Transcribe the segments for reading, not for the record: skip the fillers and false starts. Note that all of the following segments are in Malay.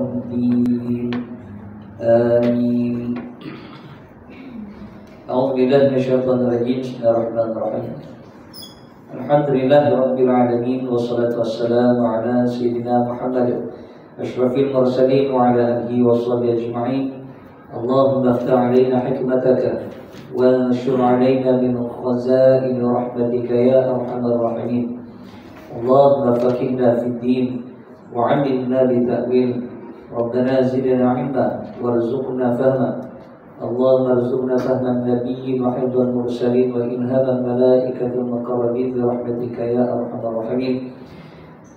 الضالين آمين. أعوذ بالله من الشيطان الرجيم. بسم الله الرحمن الرحيم. الحمد لله رب العالمين والصلاة والسلام على سيدنا محمد أشرف المرسلين وعلى آله وصحبه أجمعين. اللهم افتح علينا حكمتك وانشر علينا من خزائن رحمتك يا أرحم الراحمين. اللهم فقهنا في الدين وعلمنا بتأويل. ربنا زدنا علما وارزقنا فهما. اللهم ارزقنا فهم النبي وحفظ المرسلين وإلهام الملائكة المقربين برحمتك يا أرحم الراحمين.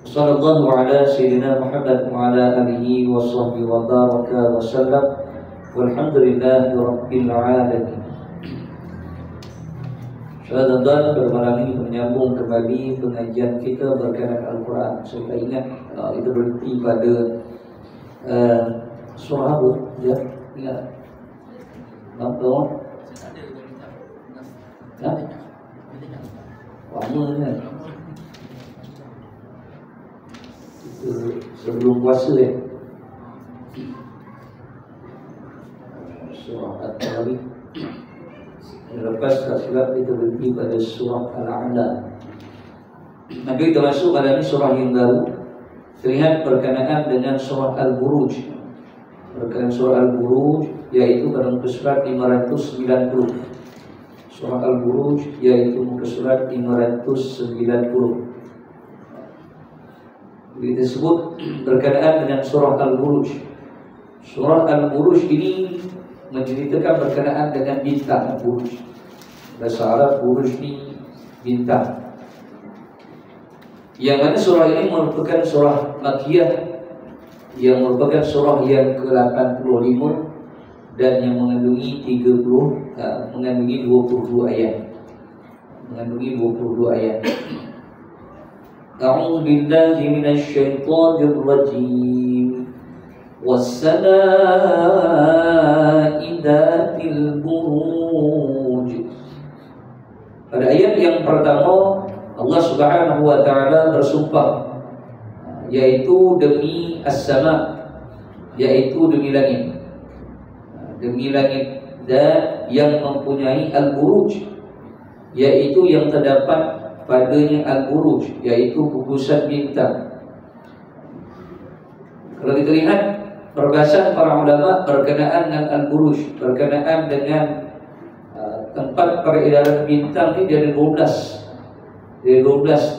صلى الله على سيدنا محمد وعلى آله وصحبه وبارك وسلم والحمد لله رب العالمين. Saudara dan pada malam ini menyambung kembali pengajian kita berkenaan Al-Quran. Saya ingat itu berhenti pada surah apa? Ya, ingat? Apa? Ya? Lama kan? Itu sebelum puasa ya. Surah At-Tawi. Lepas tak silap kita berhenti pada surah Al-A'la. Maka kita masuk pada ini surah yang baru. Terlihat berkenaan dengan surah Al-Buruj. Berkenaan surah Al-Buruj yaitu pada muka surat 590. Surah Al-Buruj yaitu muka surat 590. Disebut berkenaan dengan surah Al-Buruj. Surah Al-Buruj ini menceritakan berkenaan dengan bintang buruj. Bahasa Arab buruj ni bintang. Yang mana surah ini merupakan surah Makkiyah, yang merupakan surah yang ke-85 dan yang mengandungi 22 ayat. Mengandungi 22 ayat. A'udzu billahi minasy syaithanir rajim. Was-samaa'i dzatil buruj. Pada ayat yang pertama Allah Subhanahu wa taala bersumpah yaitu demi as-sama', yaitu demi langit. Demi langit dan yang mempunyai al-buruj, yaitu yang terdapat padanya al-buruj, yaitu gugusan bintang. Kalau kita lihat perbahasan para ulama berkenaan dengan al-buruj, berkenaan dengan tempat peredaran bintang ini dari 12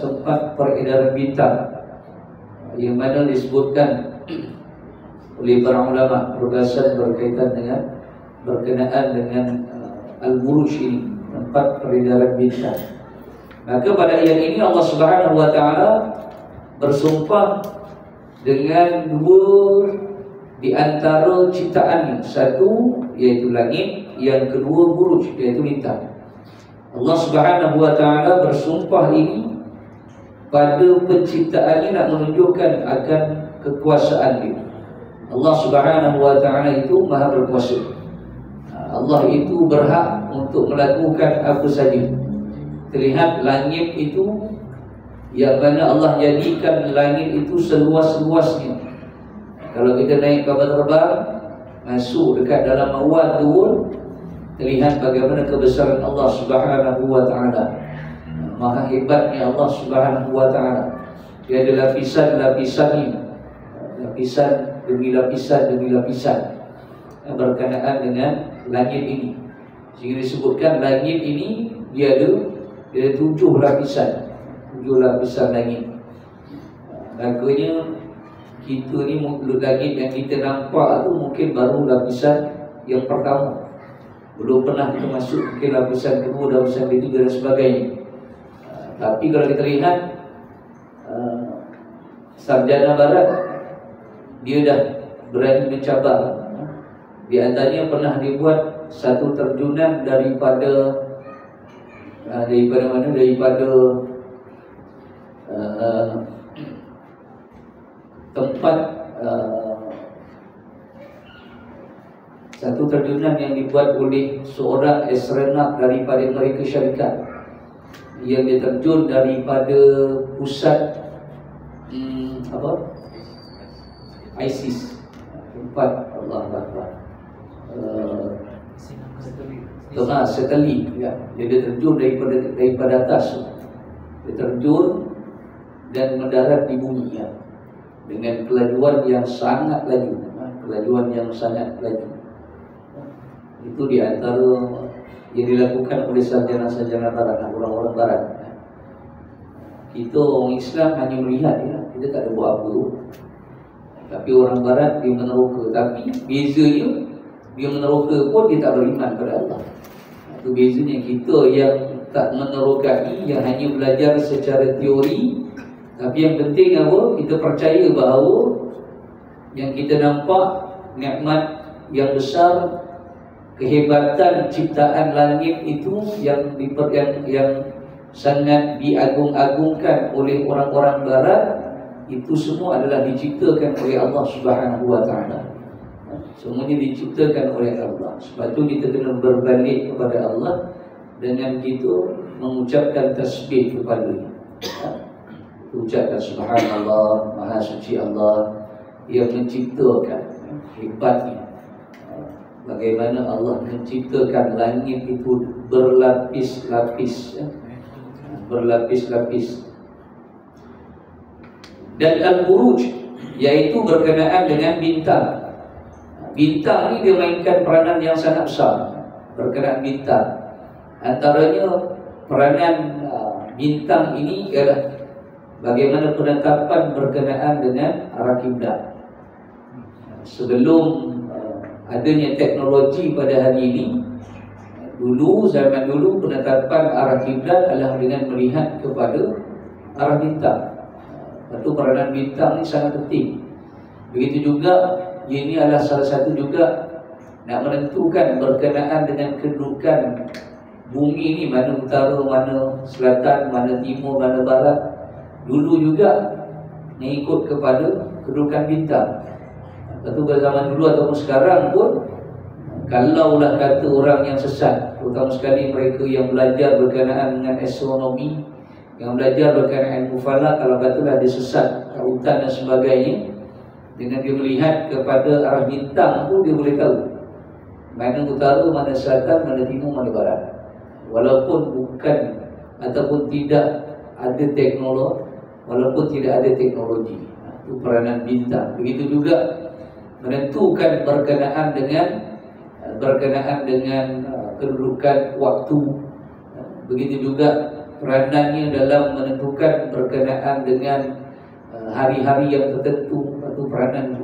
tempat peredaran bintang yang mana disebutkan oleh para ulama. Perbahasan berkaitan dengan berkenaan dengan al-buruj ini, tempat peredaran bintang. Maka pada ayat ini Allah Subhanahu wa taala bersumpah dengan dua di antara ciptaannya. Satu yaitu langit, yang kedua buruj, yaitu bintang. Allah Subhanahu wa taala bersumpah ini pada penciptaannya nak menunjukkan akan kekuasaan dia. Allah Subhanahu wa taala itu Maha berkuasa. Allah itu berhak untuk melakukan apa saja. Terlihat langit itu yang mana Allah jadikan langit itu seluas-luasnya. Kalau kita naik kapal terbang, masuk dekat dalam awan turun, terlihat bagaimana kebesaran Allah Subhanahu wa taala. Maha hebatnya Allah Subhanahu wa taala. Dia ada lapisan-lapisan ini, lapisan demi lapisan demi lapisan yang berkenaan dengan langit ini. Sehingga disebutkan langit ini dia ada 7 lapisan. 7 lapisan langit. Maknanya kita ni langit yang kita nampak tu mungkin baru lapisan yang pertama. Belum pernah kita masuk mungkin lapisan kedua, lapisan ketiga dan sebagainya. Tapi kalau kita lihat sarjana barat, dia dah berani mencabar. Di antaranya pernah dibuat satu terjunan daripada mana? Daripada tempat satu terjunan yang dibuat oleh seorang astronaut daripada Amerika Syarikat, yang dia terjun daripada pusat ISIS. Tempat Allah Akbar. Satelit ya. Dia terjun daripada atas. Dia terjun dan mendarat di bumi ya. Dengan kelajuan yang sangat laju. Itu di antara yang dilakukan oleh sarjana-sarjana barat, orang-orang barat. Kita orang Islam hanya melihat ya, kita tak ada buat apa. Tapi orang barat dia meneroka. Tapi bezanya dia meneroka pun dia tak beriman pada Allah. Itu bezanya kita yang tak menerokai, yang hanya belajar secara teori. Tapi yang penting apa? Kita percaya bahawa yang kita nampak nikmat yang besar, kehebatan ciptaan langit itu yang sangat diagung-agungkan oleh orang-orang barat, itu semua adalah diciptakan oleh Allah Subhanahu wa taala. Semuanya diciptakan oleh Allah. Sebab itu kita kena berbalik kepada Allah dengan kita mengucapkan tasbih kepada-Nya. Ucapkan subhanallah, maha suci Allah yang menciptakan. Hebatnya bagaimana Allah menciptakan langit itu berlapis-lapis ya. Berlapis-lapis. Dan al-buruj, yaitu berkenaan dengan bintang. Bintang ni dia mainkan peranan yang sangat besar berkenaan bintang. Antaranya peranan bintang ini ialah bagaimana penetapan berkenaan dengan arah kiblat. Sebelum adanya teknologi pada hari ini, zaman dulu penetapan arah kiblat adalah dengan melihat kepada arah bintang. Itu peranan bintang ini sangat penting. Begitu juga ini adalah salah satu juga nak menentukan berkenaan dengan kedudukan bumi ini, mana utara, mana selatan, mana timur, mana barat. Dulu juga mengikut kepada kedudukan bintang. Tentu pada zaman dulu ataupun sekarang pun, kalaulah kata orang yang sesat, terutama sekali mereka yang belajar berkenaan dengan astronomi, yang belajar berkenaan ilmu falak, kalau katalah dia sesat, tautan dan sebagainya, dengan dia melihat kepada arah bintang tu, dia boleh tahu mana utara, mana selatan, mana timur, mana barat. Walaupun bukan ataupun tidak ada teknologi, walaupun tidak ada teknologi. Itu peranan bintang. Begitu juga menentukan berkenaan dengan kedudukan waktu. Begitu juga peranannya dalam menentukan berkenaan dengan hari-hari yang tertentu. Itu peranan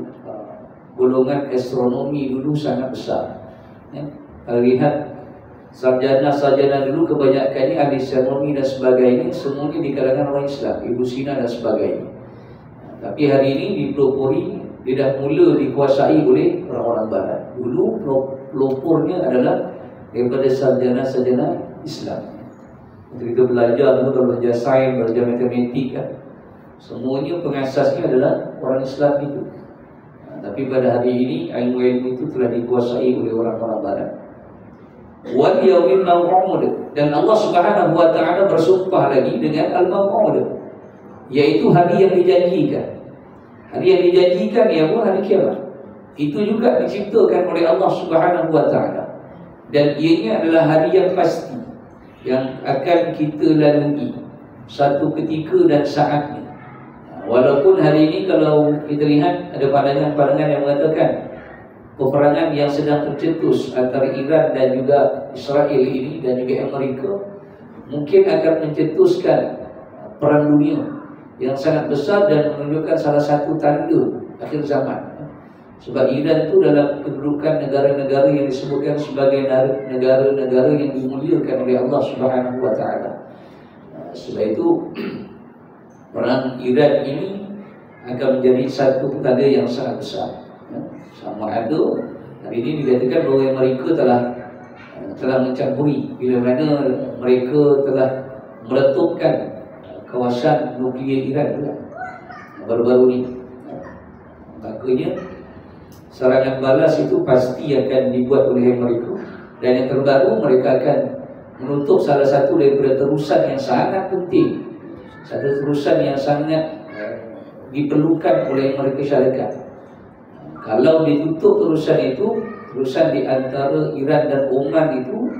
golongan astronomi dulu sangat besar. Kalau lihat sarjana-sarjana dulu, kebanyakannya ahli astronomi dan sebagainya, semuanya di kalangan orang Islam, Ibnu Sina dan sebagainya. Tapi hari ini dipelopori, dia dah mula dikuasai oleh orang-orang barat. Dulu pelopornya adalah daripada sarjana-sarjana Islam. Kita belajar dulu, kalau belajar sains, belajar matematik kan, semuanya pengasasnya adalah orang Islam itu. Tapi pada hari ini ilmu-ilmu itu telah dikuasai oleh orang-orang barat. Wal yaumil maw'ud, dan Allah Subhanahu wa taala bersumpah lagi dengan al-maw'ud, yaitu hari yang dijanjikan. Hari yang dijanjikan ialah hari kiamat. Itu juga diciptakan oleh Allah Subhanahu wa taala. Dan ianya adalah hari yang pasti, yang akan kita lalui satu ketika dan saatnya. Walaupun hari ini kalau kita lihat ada pandangan-pandangan yang mengatakan peperangan yang sedang tercetus antara Iran dan juga Israel ini dan juga Amerika mungkin akan mencetuskan perang dunia yang sangat besar dan menunjukkan salah satu tanda akhir zaman. Sebab Iran itu dalam kedudukan negara-negara yang disebutkan sebagai negara-negara yang dimuliakan oleh Allah Subhanahu wa taala. Sebab itu perang Iran ini akan menjadi satu tanda yang sangat besar. Sama ada hari ini dikatakan bahawa mereka telah mencampuri, bila mana mereka telah meletupkan kawasan nuklear Iran juga baru-baru ini. Makanya serangan balas itu pasti akan dibuat oleh mereka. Dan yang terbaru, mereka akan menutup salah satu daripada terusan yang sangat penting, satu terusan yang sangat diperlukan oleh mereka syarikat, Kalau ditutup terusan itu, terusan di antara Iran dan Oman itu,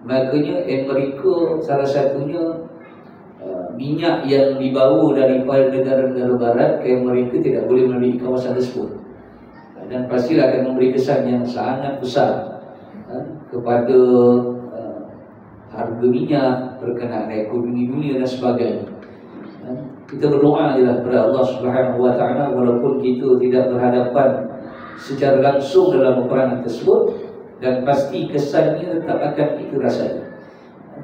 makanya Amerika salah satunya minyak yang dibawa daripada negara-negara barat ke Amerika tidak boleh melalui kawasan tersebut, dan pastilah akan memberi kesan yang sangat besar kepada harga minyak, berkenaan ekonomi dunia dan sebagainya. Kita berdoa jelah kepada Allah Subhanahu Wa Taala, walaupun kita tidak berhadapan secara langsung dalam peperangan tersebut, dan pasti kesannya tetap akan kita rasai.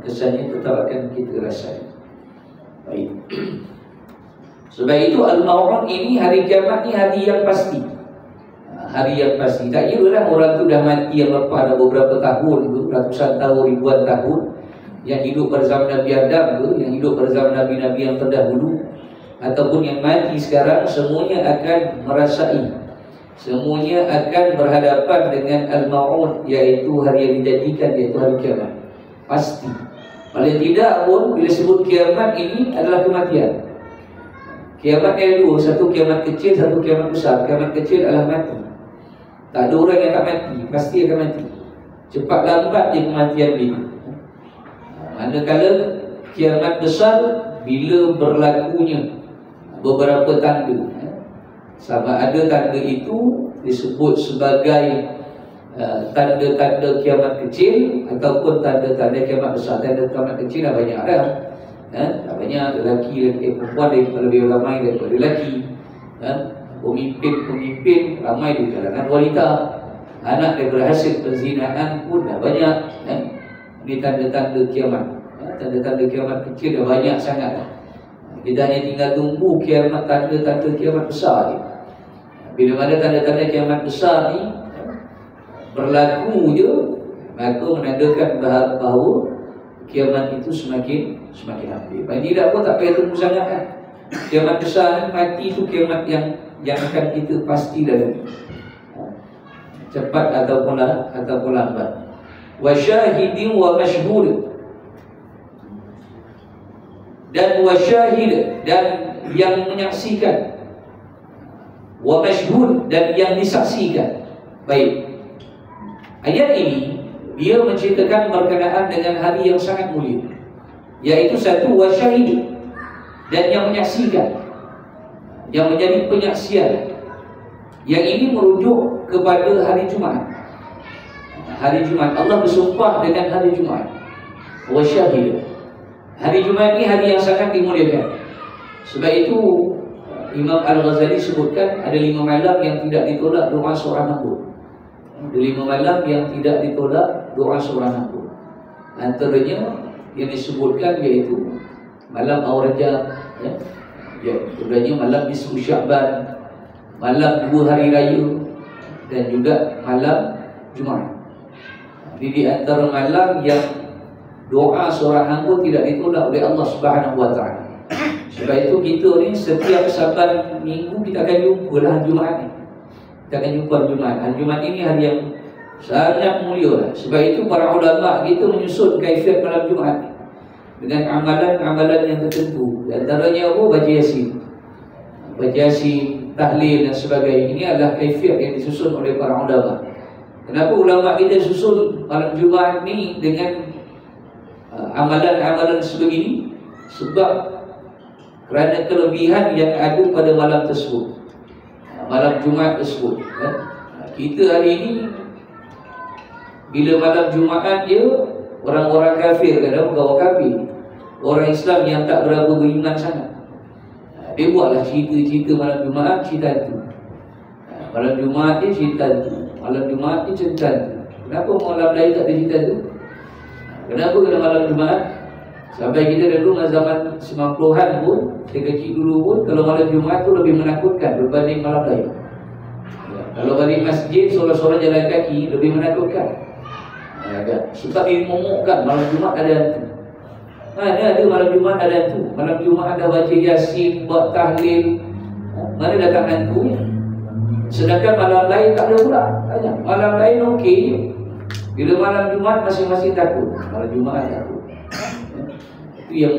Kesannya tetap akan kita rasai. Baik. Sebab itu Al-Maw'un ini, hari kiamat ni hari yang pasti. Hari yang pasti. Tak kira lah orang tu dah mati yang lepas dah beberapa tahun ke, ratusan tahun, ribuan tahun, yang hidup pada zaman Nabi Adam ke, yang hidup pada zaman Nabi-Nabi yang terdahulu, ataupun yang mati sekarang, semuanya akan merasai, semuanya akan berhadapan dengan Al-Maw'un, iaitu hari yang dijadikan, iaitu hari kiamat. Pasti. Paling tidak pun bila sebut kiamat ini adalah kematian. Kiamat ada dua, satu kiamat kecil, satu kiamat besar. Kiamat kecil adalah mati. Tak ada orang yang tak mati, pasti akan mati. Cepat lambat dia kematian dia. Manakala kiamat besar, bila berlakunya beberapa tanda. Sama ada tanda itu disebut sebagai tanda-tanda kiamat kecil ataupun tanda-tanda kiamat besar. Tanda kiamat kecil dah banyak dah. Dah banyak lelaki perempuan lebih ramai daripada lelaki. Pemimpin ramai di kalangan wanita. Anak daripada hasil perzinaan pun dah banyak. Ini tanda-tanda kiamat. Tanda-tanda kiamat kecil dah banyak sangat. Kita hanya tinggal tunggu kiamat, tanda-tanda kiamat besar ni. Bila mana tanda-tanda kiamat besar ni berlaku je, maka menandakan bahawa kiamat itu semakin hampir. Paling tidak pun tak payah tunggu sangat kan. Kiamat besar ni, mati itu kiamat yang akan kita pasti lalui, cepat ataupun lambat. Wa syahidin wa mashhud, dan wa syahid, dan yang menyaksikan, wa mashhud, dan yang disaksikan. Baik. Ayat ini dia menceritakan berkenaan dengan hari yang sangat mulia, yaitu satu, wa syahid, dan yang menyaksikan, yang menjadi penyaksian. Yang ini merujuk kepada hari Jumaat. Hari Jumaat, Allah bersumpah dengan hari Jumaat. Wa syahid. Hari Jumaat ini hari yang sangat dimuliakan. Sebab itu Imam Al-Ghazali sebutkan ada 5 malam yang tidak ditolak doa seorang hamba. Ada 5 malam yang tidak ditolak doa seorang hamba. Antaranya yang disebutkan iaitu malam Aurajab, sebenarnya malam Nisfu Sya'ban, malam 2 hari raya, dan juga malam Jumaat. Jadi di antara malam yang doa seorang hamba tidak ditolak oleh Allah Subhanahu Wa Taala. Sebab itu kita ni setiap Saban minggu kita akan jumpa lah Jumaat ni. Kita akan jumpa Jumaat. Hari Jumaat ini hari yang sangat mulia lah. Sebab itu para ulama kita menyusun kaifiat malam Jumaat dengan amalan-amalan yang tertentu. Di antaranya apa? Baca Yasin, tahlil dan sebagainya. Ini adalah kaifiat yang disusun oleh para ulama. Kenapa ulama kita susun malam Jumaat ni dengan amalan-amalan sebegini? Sebab kerana kelebihan yang ada pada malam tersebut, malam Jumaat tersebut. Kita hari ini bila malam Jumaat dia, orang-orang kafir, kadang pegawai kafir, orang Islam yang tak berapa beriman sangat, dia buatlah cerita-cerita malam Jumaat, cerita tu. Malam Jumaat dia cerita tu, malam Jumaat dia cerita tu. Kenapa malam lain tak ada cerita tu? Kenapa kena malam Jumaat? Sampai kita dulu zaman 90-an pun, saya kecil dulu pun, kalau malam Jumaat tu lebih menakutkan berbanding malam lain. Kalau balik masjid, solat-solat jalan kaki lebih menakutkan. Sebab dia momokkan malam Jumaat ada hantu. Mana ada malam Jumaat ada hantu? Malam Jumaat ada baca Yasin, buat tahlil, mana datang hantunya? Sedangkan malam lain tak ada pula. Malam lain okey. Bila malam Jumaat masing-masing takut. Malam Jumaat takut. Itu yang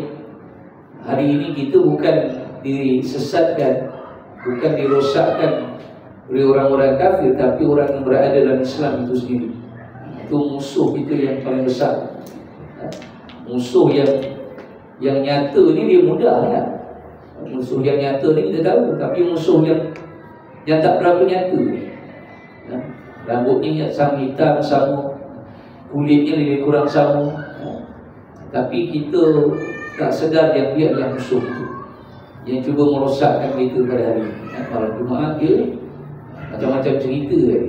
hari ini kita bukan disesatkan, bukan dirosakkan oleh orang-orang kafir, tapi orang yang berada dalam Islam itu sendiri. Itu musuh kita yang paling besar. Musuh yang nyata ni dia mudah kan? Musuh yang nyata ni kita tahu, tapi musuh yang tak berapa nyata ni, rambutnya sama hitam, sama kulitnya lebih kurang sama, tapi kita tak sedar yang dia adalah musuh itu yang cuba merosakkan kita pada hari ini. Malam Jumaat dia macam-macam cerita kan.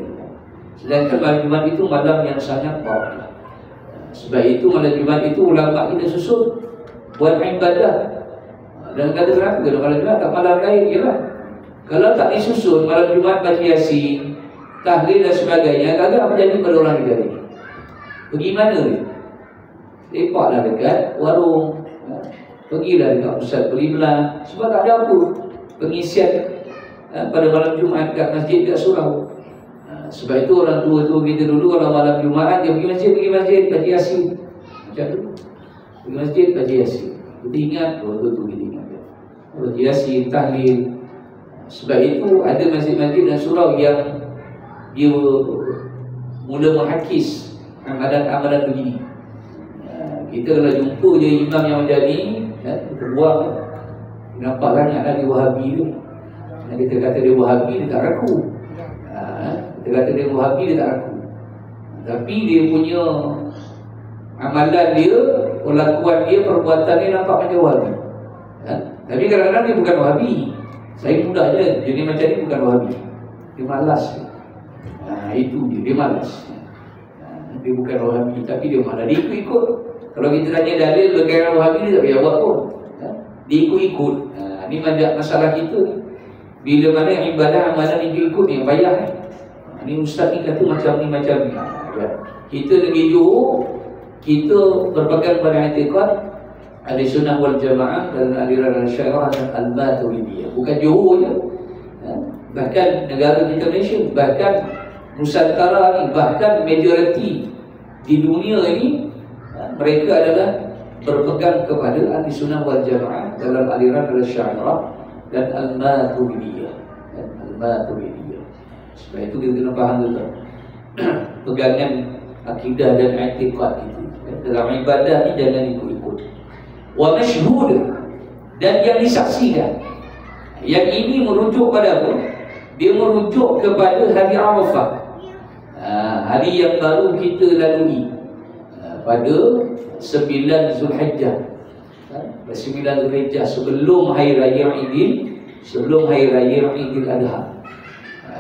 Sedangkan malam Jumaat itu malam yang sangat power. Sebab itu malam Jumaat itu ulama kita susun buat ibadah. Dan kata kenapa? Kalau malam Jumaat tak malam lain je lah. Kalau tak disusun malam Jumaat baca Yasin, tahlil dan sebagainya, agak apa jadi pada orang kita ni? Pergi mana ni? Lepaklah dekat warung, pergilah dekat pusat periblan. Sebab tak ada apa pengisian pada malam Jumaat kat masjid, kat surau. Sebab itu orang tua-tua kita dulu kalau malam Jumaat dia pergi masjid baca Yasin. Macam tu. Pergi masjid baca Yasin. Kita ingat, tua-tua kita ingat. Baca Yasin, tahlil. Sebab itu ada masjid-masjid dan surau yang dia mula menghakis amalan-amalan begini. Kita kalau jumpa je imam yang macam ni, kita buang. Nampak sangatlah dia Wahabi tu. Kita kata dia Wahabi, dia tak ragu. Kita kata dia Wahabi, dia tak ragu. Tapi dia punya amalan dia, perlakuan dia, perbuatan dia nampak macam Wahabi. Tapi kadang-kadang dia bukan Wahabi. Saya mudah je, jadi macam ni bukan Wahabi. Dia malas. Itu dia malas. Dia bukan Wahabi, tapi dia malas. Dia ikut-ikut. Kalau kita tanya dalil berkaitan Wahabi, dia tak payah buat pun. Dia ikut-ikut. Ini masalah kita. Bila mana yang ibadah amalan ikut-ikut ni, payah. Ini ustaz ni kata macam ni, macam ni. Kita negeri Johor, kita berpegang pada i'tiqad Ahlussunnah wal Jamaah dan aliran Asy'ariyah dan Al-Maturidiyah. Bukan Johor je. Bahkan negara kita Malaysia, bahkan Nusantara ni, bahkan majoriti di dunia ini, mereka adalah berpegang kepada Ahlussunnah wal Jamaah dalam aliran Asy'ariyah dan Al-Maturidiyah. Al-Maturidiyah. Sebab itu kita kena faham betul pegangan akidah dan i'tiqad itu. Dalam ibadah ni jangan ikut-ikut. Wa masyhud, dan yang disaksikan. Yang ini merujuk pada apa? Dia merujuk kepada hari Arafah, hari yang baru kita lalui pada 9 Zulhijjah. 9 Zulhijjah sebelum hari raya Idul, sebelum hari raya Idul Adha.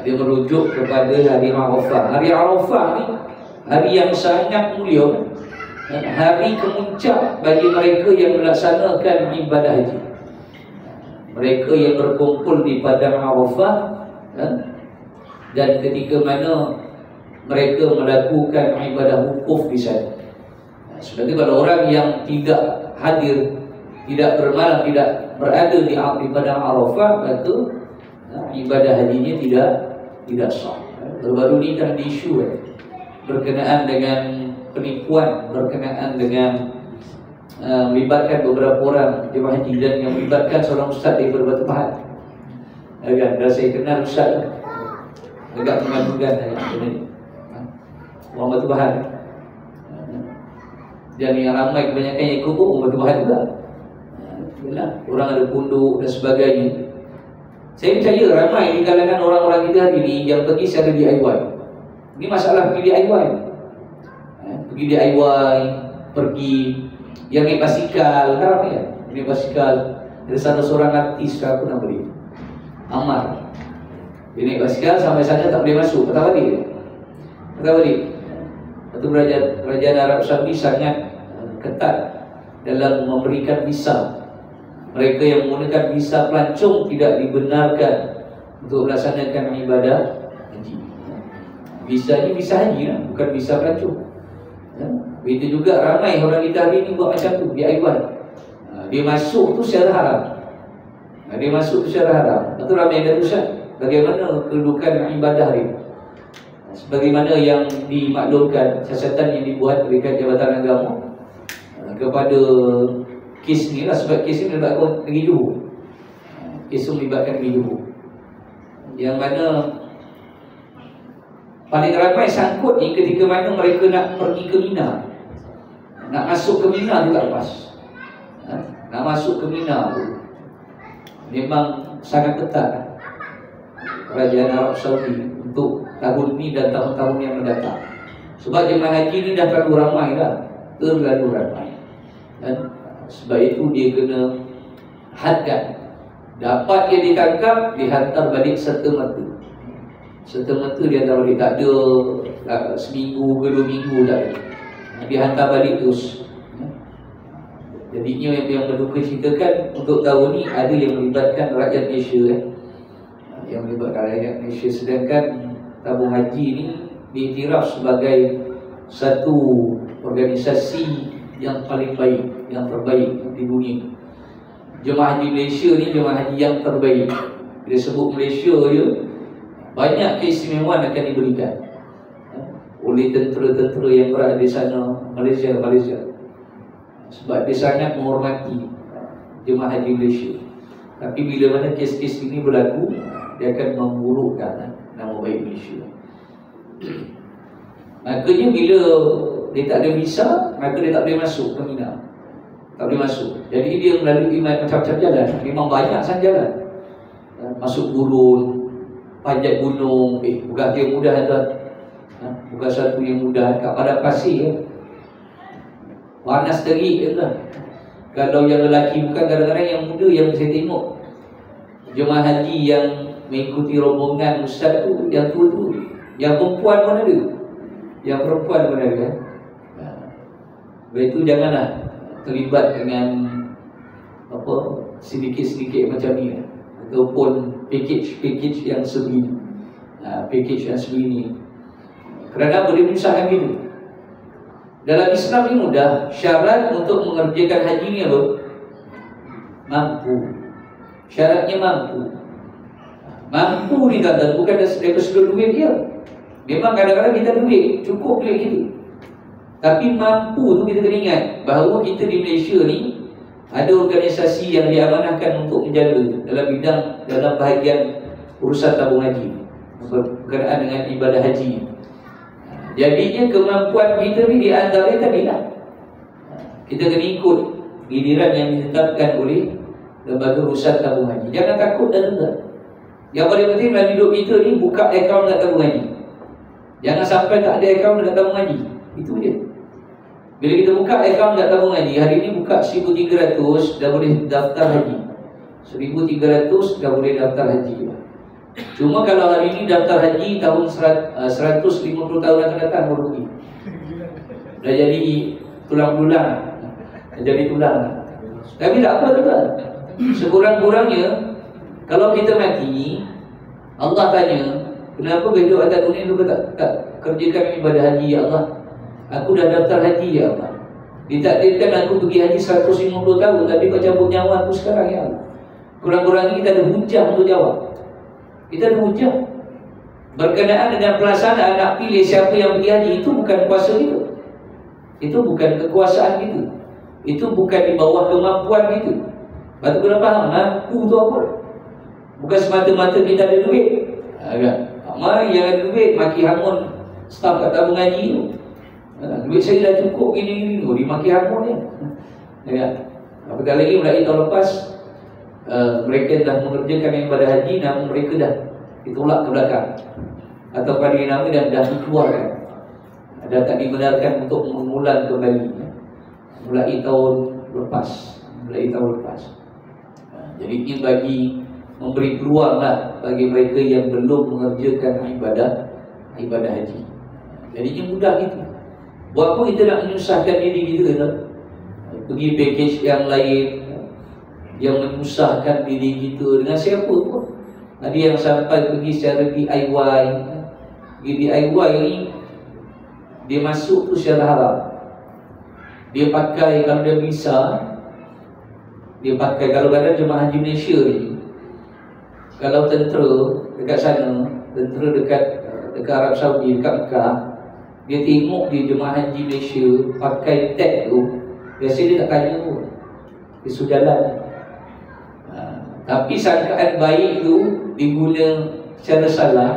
Dia merujuk kepada hari Arafah. Hari Arafah ni hari yang sangat mulia, hari kemuncak bagi mereka yang melaksanakan ibadah haji. Mereka yang berkumpul di padang Arafah, dan ketika mana mereka melakukan ibadah wukuf di sana. Sebab itu kalau orang yang tidak hadir, tidak bermalam, tidak berada di padang Arafah, maka ibadah hajinya tidak sah. Baru-baru ni kan ada isu berkenaan dengan penipuan, berkenaan dengan melibatkan beberapa orang jemaah haji, dan yang melibatkan seorang ustaz daripada Batu Pahat. Dan saya kenal ustaz agak mengagumkan orang Batu Pahat. Dan yang ramai kebanyakan yang ikut pun Batu Pahat juga. Orang ada punduk dan sebagainya. Saya percaya ramai di kalangan orang-orang kita hari ini yang pergi secara DIY. Ini masalah pergi DIY. Pergi DIY, pergi yang naik basikal, kan apa ya? Naik basikal. Ada sana seorang artis, apa nama dia? Amar. Dia naik basikal sampai sana tak boleh masuk. Kata balik. Itu kerajaan Arab Saudi sangat ketat dalam memberikan visa. Mereka yang menggunakan visa pelancong tidak dibenarkan untuk melaksanakan ibadah haji. Visa ni visa haji lah, bukan visa pelancong. Begitu juga ramai orang kita hari ni buat macam tu, DIY. Dia masuk tu secara haram. Dia masuk tu secara haram. Itu ramai yang kata, Ustaz, bagaimana kedudukan ibadah dia? Sebagaimana yang dimaklumkan siasatan yang dibuat dekat Jabatan Agama kepada kes ni lah, sebab kes ni melibatkan negeri Johor. Kes tu melibatkan negeri Johor, yang mana Paling ramai sangkut ni ketika mana mereka nak pergi ke Mina. Nak masuk ke Mina tu tak lepas. Nak masuk ke Mina tu memang sangat ketat kerajaan Arab Saudi untuk tahun ni dan tahun-tahun yang mendatang. Sebab jemaah haji ni dah terlalu ramai dah. Terlalu ramai. Dan sebab itu dia kena hadkan. Dapat dia ditangkap, dihantar balik serta-merta. Serta-merta dia hantar balik. Tak ada seminggu ke 2 minggu tak ada. Dihantar balik terus. Jadinya yang berduka ceritakan untuk tahun ni ada yang melibatkan rakyat Malaysia yang melibatkan rakyat Malaysia. Sedangkan tabung haji ni diiktiraf sebagai satu organisasi yang paling baik, yang terbaik di dunia. Jemaah haji Malaysia ni jemaah haji yang terbaik. Bila sebut Malaysia je, banyak keistimewaan akan diberikan oleh tentera-tentera yang berada di sana, Malaysia. Sebab dia sangat menghormati jemaah haji Malaysia. Tapi bila mana kes-kes ini berlaku, dia akan memburukkan nama baik Malaysia. Makanya bila dia tak ada visa, maka dia tak boleh masuk ke Mina. Tak boleh masuk. Jadi dia melalui macam-macam jalan. Memang banyak sangat jalan. Masuk gurun, panjat gunung. Bukan yang mudah tuan. Bukan satu yang mudah. Kat padang pasir panas terik tuan. Kalau yang lelaki, bukan kadang-kadang yang muda yang saya tengok jemaah haji yang mengikuti rombongan ustaz tu, yang tua tu, yang perempuan pun ada. Yang perempuan pun ada. Sebab itu janganlah terlibat dengan apa sedikit-sedikit macam ni ataupun package yang sebegini. Package yang sebegini. Kerana boleh menyusahkan kita. Dalam Islam ni mudah. Syarat untuk mengerjakan haji ni apa? Mampu. Syaratnya mampu. Mampu ni kata bukan dari seluruh duit dia. Memang kadang-kadang kita duit, cukup duit kita. Tapi mampu tu kita kena ingat bahawa kita di Malaysia ni ada organisasi yang diamanahkan untuk menjaga dalam bahagian urusan tabung haji berkenaan dengan ibadah haji. Jadinya kemampuan kita ni di antara tadi lah. Kita kena ikut giliran yang ditetapkan oleh lembaga urusan tabung haji. Jangan takut dan rendah. Yang paling penting dalam hidup kita ni buka akaun dekat tabung haji. Jangan sampai tak ada akaun dekat tabung haji. Itu je. Bila kita buka akaun dekat tabung haji, hari ni buka 1,300 dah boleh daftar haji. 1,300 dah boleh daftar haji. Cuma kalau hari ni daftar haji tahun 150 tahun akan datang baru pergi. Dah jadi tulang belulang. Dah jadi tulang. Tapi tak apa tuan. Sekurang-kurangnya kalau kita mati, Allah tanya, kenapa hidup atas dunia tu tak kerjakan ibadah haji ya Allah? Aku dah daftar haji ya Allah. Ditakdirkan aku pergi haji 150 tahun, tapi kau cabut nyawa aku sekarang ya Allah. Kurang-kurangnya kita ada hujah untuk jawab. Kita ada hujah. Berkenaan dengan pelaksanaan nak pilih siapa yang pergi haji, itu bukan kuasa kita. Itu bukan kekuasaan kita. Itu bukan di bawah kemampuan kita. Lepas tu kena faham, mampu tu apa? Bukan semata-mata kita ada duit. Mari yang ada duit maki hamun staf kat tabung haji tu. Duit saya dah cukup gini-gini tu, dimaki hamun dia. Apatah lagi mulai tahun lepas mereka dah mengerjakan ibadah haji, namun mereka dah ditolak ke belakang atau pada nama dah dikeluarkan, dah tak dibenarkan untuk mengulang kembali mulai tahun lepas. Jadi ini bagi memberi peluang lah bagi mereka yang belum mengerjakan ibadah haji. Jadi ini mudah gitu. Buat apa kita nak menyusahkan diri kita tak? Pergi package yang lain yang menyusahkan diri kita dengan siapa pun. Ada yang sampai pergi secara DIY. DIY ni dia masuk tu secara haram. Dia pakai, kalau dia bisa, dia pakai, kalau kadang jemaah haji Malaysia ni, kalau tentera dekat sana, tentera dekat Arab Saudi, dekat Mekah, dia tengok dia jemaah haji Malaysia pakai tag tu, biasa dia tak tanya pun, dia sudah jalan. Tapi sangkaan baik tu diguna secara salah,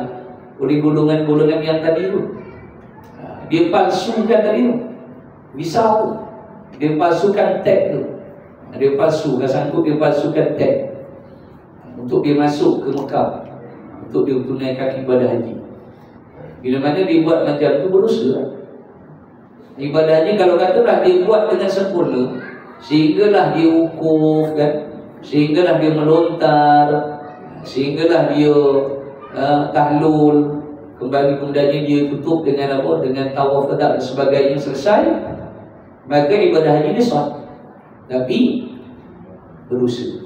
oleh golongan-golongan yang tadi tu. Dia palsukan tadi tu, visa tu. Dia palsukan tag tu. Dia palsu, dah sanggup dia palsukan tag untuk dia masuk ke Mekah, untuk dia tunaikan ibadah haji. Bila mana dia buat macam tu, berdosa. Ibadah haji kalau katalah dia buat dengan sempurna, sehinggalah dia wukuf kan, sehinggalah dia melontar, sehinggalah dia tahlul, kembali kemudiannya dia tutup dengan apa, dengan tawaf qada dan sebagainya, selesai, maka ibadah haji dia sah. Tapi berdosa,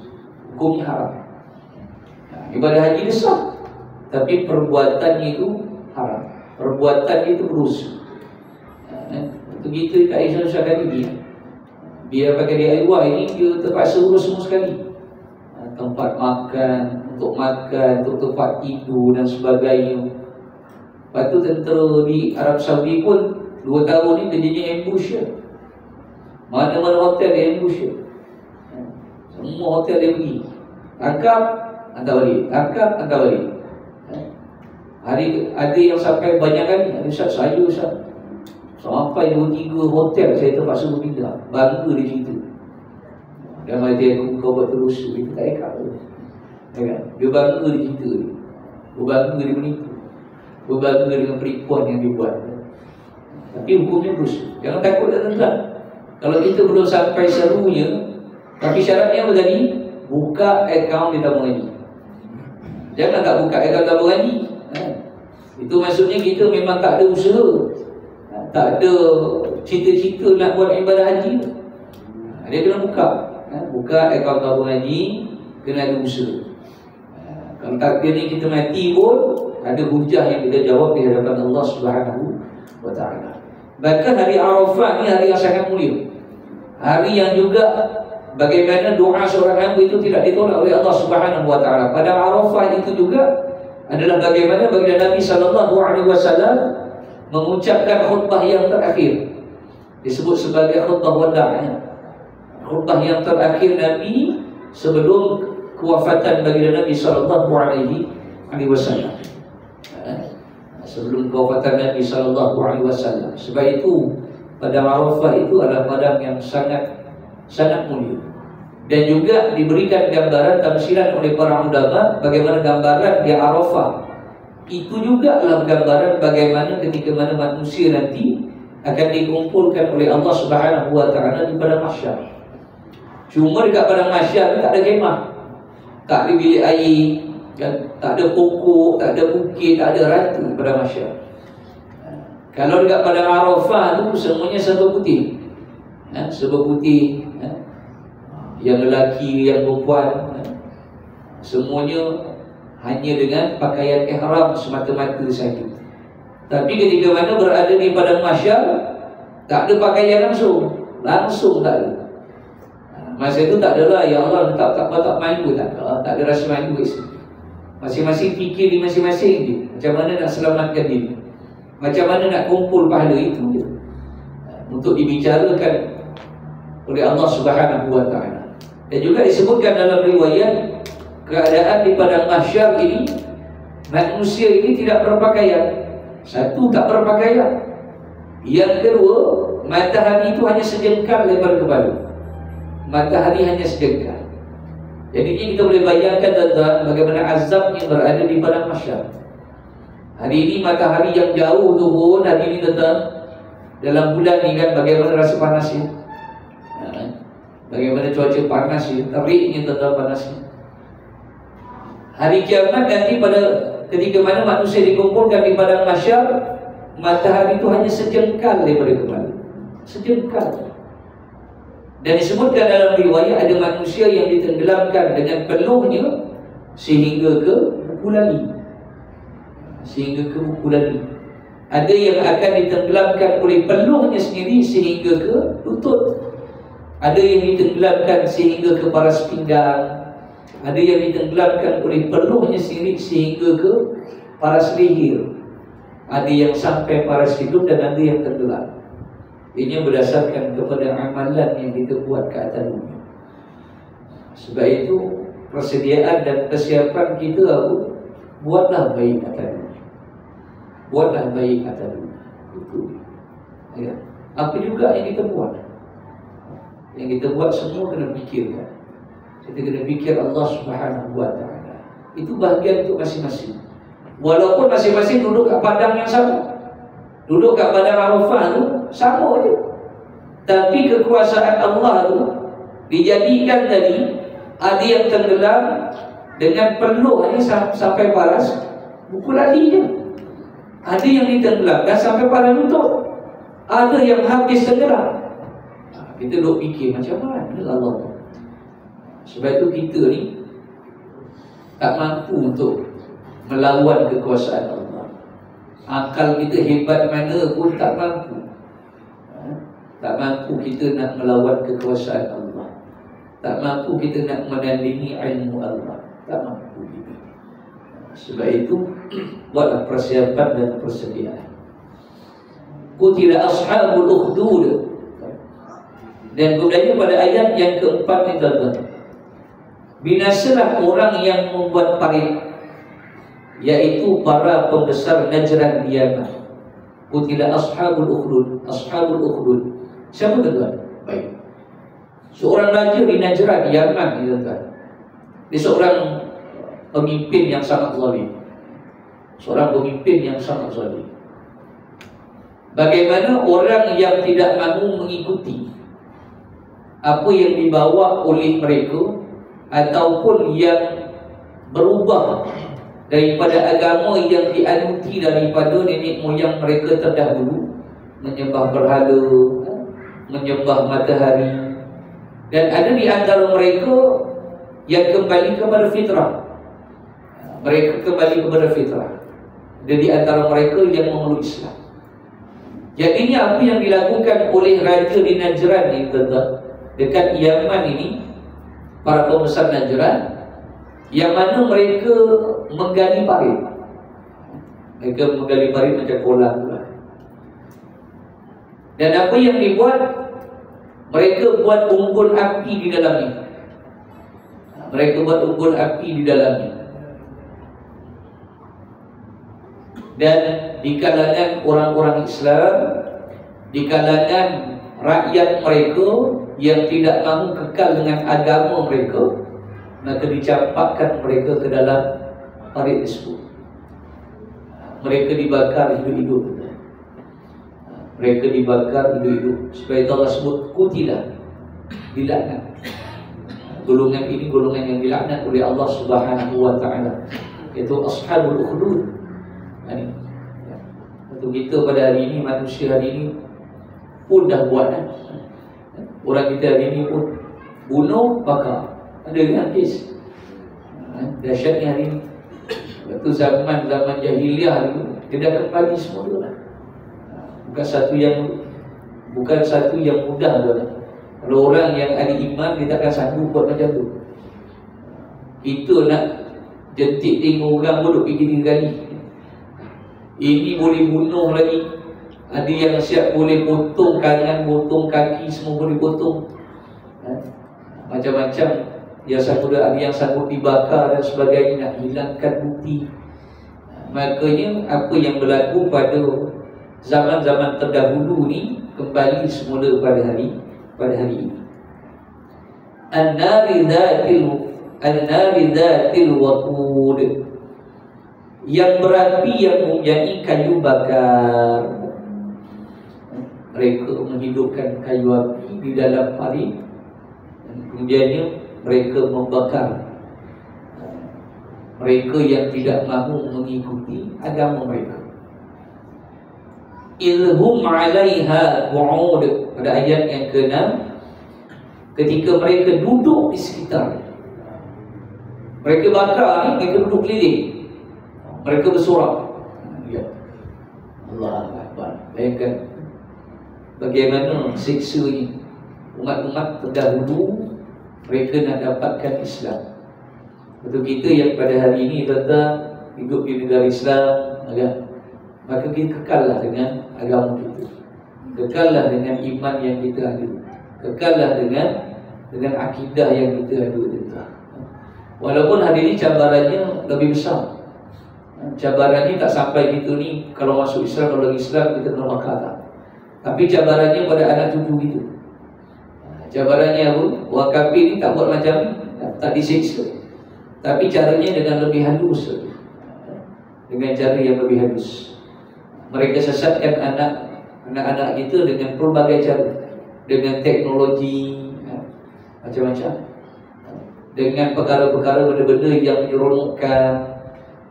hukumnya haram. Ibadah haji dia sah, tapi perbuatannya itu haram, perbuatannya itu berdosa. Untuk kita kat Aisyah kali ni, dia pakai DIY ni, dia terpaksa urus semua sekali. Tempat makan, untuk tempat tidur dan sebagainya. Lepas tu tentera di Arab Saudi pun 2 tahun ni kerjanya ambush je. Mana-mana hotel dia ambush je. Semua hotel dia pergi, tangkap, hantar balik, tangkap, hantar balik. Hari ada yang sampai banyak kali. Ada Ustaz, saya Ustaz, sampai 2-3 hotel saya terpaksa berpindah. Bangga dia cerita. Dan mati aku, kau buat terus, itu tak ekat tu. Dia bangga dia cerita dia. Dia bangga dia menipu. Dia bangga dengan penipuan yang dia buat. Tapi hukumnya berdosa. Jangan takut dan tentang. Kalau kita belum sampai serunya, tapi syaratnya apa tadi? Buka akaun di tabung haji. Jangan tak buka akaun tabung haji. Itu maksudnya kita memang tak ada usaha, tak ada cita-cita nak buat ibadah haji. Dia kena buka. Buka akaun tabung haji, kena ada usaha. Kalau takdir ni kita mati pun ada hujah yang kita jawab di hadapan Allah Subhanahu wa ta'ala. Bahkan hari Arafah ni hari yang sangat mulia. Hari yang juga bagaimana doa seorang hamba itu tidak ditolak oleh Allah Subhanahu wa ta'ala. Pada Arafah itu juga adalah bagaimana baginda Nabi SAW mengucapkan khutbah yang terakhir. Disebut sebagai khutbah wada'. Khutbah yang terakhir Nabi sebelum kewafatan baginda Nabi SAW. Sebelum kewafatan Nabi SAW. Sebab itu padang Arafah itu adalah padang yang sangat mulia. Dan juga diberikan gambaran tamsilan oleh para ulama bagaimana gambaran di Arafah itu juga adalah gambaran bagaimana ketika mana manusia nanti akan dikumpulkan oleh Allah Subhanahu wa ta'ala di padang mahsyar. Cuma dekat padang mahsyar tak ada kemah, tak ada bilik air, tak ada pokok, tak ada bukit, tak ada ratu pada mahsyar. Kalau dekat padang Arafah tu semuanya serba putih. Serba putih. Yang lelaki, yang perempuan, semuanya hanya dengan pakaian ihram semata-mata saja. Tapi ketika mana berada di padang mahsyar, tak ada pakaian langsung tak ada. Masa itu tak adalah ya Allah tak main pun, tak ada rasa main pun. Masing-masing fikir di masing-masing je, macam mana nak selamatkan diri, macam mana nak kumpul pahala itu je, untuk dibicarakan oleh Allah Subhanahu wa ta'ala. Dan juga disebutkan dalam riwayat keadaan di padang mahsyar ini, manusia ini tidak berpakaian. Satu, tak berpakaian. Yang kedua, matahari itu hanya sejengkal lebar kepala. Matahari hanya sejengkal. Jadi ini kita boleh bayangkan tuan-tuan bagaimana azabnya berada di padang mahsyar. Hari ini matahari yang jauh turun, hari ini tuan-tuan, dalam bulan ni kan bagaimana rasa panasnya, bagaimana cuaca panas ya, teriknya tuan-tuan panasnya. Hari kiamat nanti pada ketika mana manusia dikumpulkan di padang mahsyar, matahari itu hanya sejengkal daripada kepala, sejengkal. Dan disebutkan dalam riwayat ada manusia yang ditenggelamkan dengan peluhnya sehingga ke buku lali, sehingga ke buku lali. Ada yang akan ditenggelamkan oleh peluhnya sendiri sehingga ke lutut. Ada yang ditenggelamkan sehingga ke paras pinggang. Ada yang ditenggelamkan oleh peluhnya sendiri sehingga ke paras leher. Ada yang sampai paras hidung dan ada yang tenggelam. Ini berdasarkan kepada amalan yang kita buat ke atas dunia. Sebab itu persediaan dan kesiapan kita buatlah baik atas dunia. buatlah baik atas dunia. Itu ya. Apa juga yang kita buat, yang kita buat semua kena fikirkan. Kita kena fikir Allah Subhanahu wa ta'ala. Itu bahagian untuk masing-masing. Walaupun masing-masing duduk kat padang yang sama, duduk kat padang Arafah tu sama je, tapi kekuasaan Allah tu dijadikan tadi ada yang tenggelam dengan peluh ni sampai paras buku lali je. Ada yang ditenggelamkan sampai paras lutut. Ada yang habis tenggelam. Kita duk fikir macam mana Allah. Sebab itu kita ni tak mampu untuk melawan kekuasaan Allah. Akal kita hebat mana pun tak mampu. Tak mampu kita nak melawan kekuasaan Allah. Tak mampu kita nak menandingi ilmu Allah. Tak mampu kita. Sebab itu buatlah persiapan dan persediaan. Qutila ashabul ukhdud. Dan kemudiannya pada ayat yang keempat ni tuan-tuan, binasalah orang yang membuat parit, yaitu para pembesar Najran di Yaman. Qutila ashabul ukhdud. Ashabul ukhdud siapa tuan-tuan? Baik, seorang raja di Najran di Yaman ni tuan-tuan. Dia seorang pemimpin yang sangat zalim. Seorang pemimpin yang sangat zalim. Bagaimana orang yang tidak mahu mengikuti apa yang dibawa oleh mereka, ataupun yang berubah daripada agama yang dianuti daripada nenek moyang mereka terdahulu, menyembah berhala, menyembah matahari. Dan ada di antara mereka yang kembali kepada fitrah. Mereka kembali kepada fitrah. Ada di antara mereka yang memeluk Islam. Jadi ini apa yang dilakukan oleh raja di Najran ni tuan-tuan, dekat Yaman ini, para pembesar Najran, yang mana mereka menggali parit. Mereka menggali parit macam kolam pula. Dan apa yang dibuat, mereka buat unggun api di dalamnya. Mereka buat unggun api di dalamnya. Dan di kalangan orang-orang Islam, di kalangan rakyat mereka yang tidak mahu kekal dengan agama mereka, maka dicampakkan mereka ke dalam parit tersebut. Mereka dibakar hidup-hidup. Mereka dibakar hidup-hidup. Sebab itu Allah sebut qutilah, dilaknat. Golongan ini golongan yang dilaknat oleh Allah Subhanahu wa ta'ala, iaitu ashabul ukhdud. Untuk kita pada hari ini, manusia hari ini pun dah buat kan? Orang kita hari ini pun bunuh, bakar. Ada yang habis. Dahsyatnya hari ini. Waktu zaman jahiliah ni, dia dah kembali semua tu lah. Bukan satu yang mudah tu lah. Kalau orang yang ada iman, dia takkan sanggup buat macam tu. Kita nak jentik tengok orang pun duk fikir 3 kali. Ini boleh bunuh lagi. Ada yang siap boleh potong tangan, potong kaki, semua boleh potong. Macam-macam. Ada yang sanggup dibakar dan sebagainya, nak hilangkan bukti. Makanya apa yang berlaku pada zaman-zaman terdahulu ni kembali semula pada hari ini. An-nari dhatil waqud, yang berapi yang mempunyai kayu bakar. Mereka menghidupkan kayu api di dalam parit, dan kemudiannya mereka membakar mereka yang tidak mahu mengikuti agama mereka. Ilhum 'alaiha qu'ud, pada ayat yang ke-6, ketika mereka duduk di sekitar, mereka bakar ni, mereka duduk keliling, mereka bersorak. Ya Allah Akbar. Bayangkan bagaimana siksa ini. Umat-umat terdahulu mereka nak dapatkan Islam. Betul kita yang pada hari ini tuan-tuan hidup di negara Islam, maka kita kekallah dengan agama kita, kekallah dengan iman yang kita ada, kekallah dengan akidah yang kita ada. Walaupun hari ini cabarannya lebih besar, Cabarannya tak sampai gitu ni. Kalau masuk Islam, kalau Islam kita kena bakar tak. Tapi cabarannya pada anak cucu gitu. Cabarannya apa? Orang kafir ni tak buat macam ni, tak disiksa. Tapi caranya dengan lebih halus, dengan cara yang lebih halus. Mereka sesatkan anak-anak kita dengan pelbagai cara, dengan teknologi macam-macam, dengan perkara-perkara benda-benda yang menyeronokkan,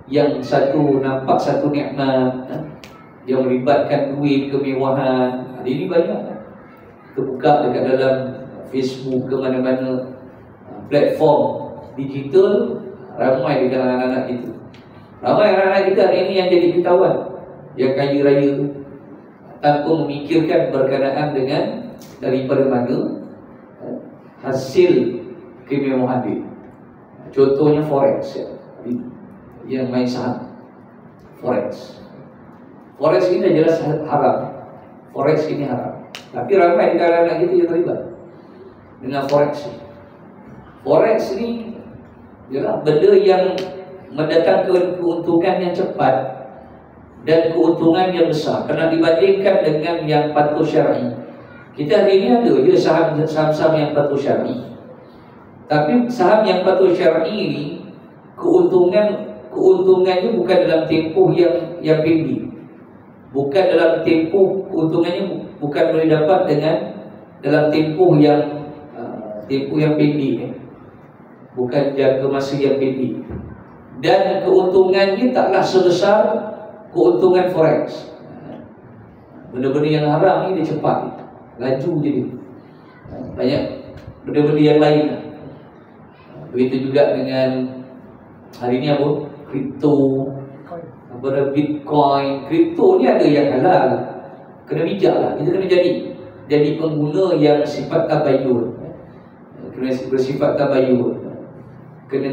yang satu nampak satu nikmat, yang melibatkan duit, kemewahan. Ini banyak terbuka dekat dalam Facebook, ke mana-mana platform digital. Ramai di kalangan anak-anak kita. Ramai anak-anak kita hari ini yang jadi jutawan, yang kaya raya, tanpa memikirkan berkenaan dengan daripada mana hasil kemewahan dia. Contohnya forex, yang main saham. Forex ini dah jelas haram. Forex ini haram. Tapi ramai di kalangan anak kita yang terlibat dengan forex. Forex ni ialah benda yang mendatangkan keuntungan yang cepat dan keuntungan yang besar, kena dibandingkan dengan yang patuh syar'i. Kita hari ini ada je saham-saham yang patuh syar'i. Tapi saham yang patuh syar'i ni keuntungannya bukan dalam tempoh yang pendek. Bukan dalam tempoh, keuntungannya bukan boleh dapat dengan dalam tempoh yang pendek. Bukan jangka masa yang pendek. Dan keuntungannya taklah sebesar keuntungan forex. Benda-benda yang haram ni dia cepat, laju je dia. Banyak benda-benda yang lain. Begitu juga dengan hari ni apa? Kripto, apa Bitcoin. Kripto ni ada yang halal, kena bijak lah. Kita kena jadi pengguna yang sifat tabayun, kena bersifat tabayun, kena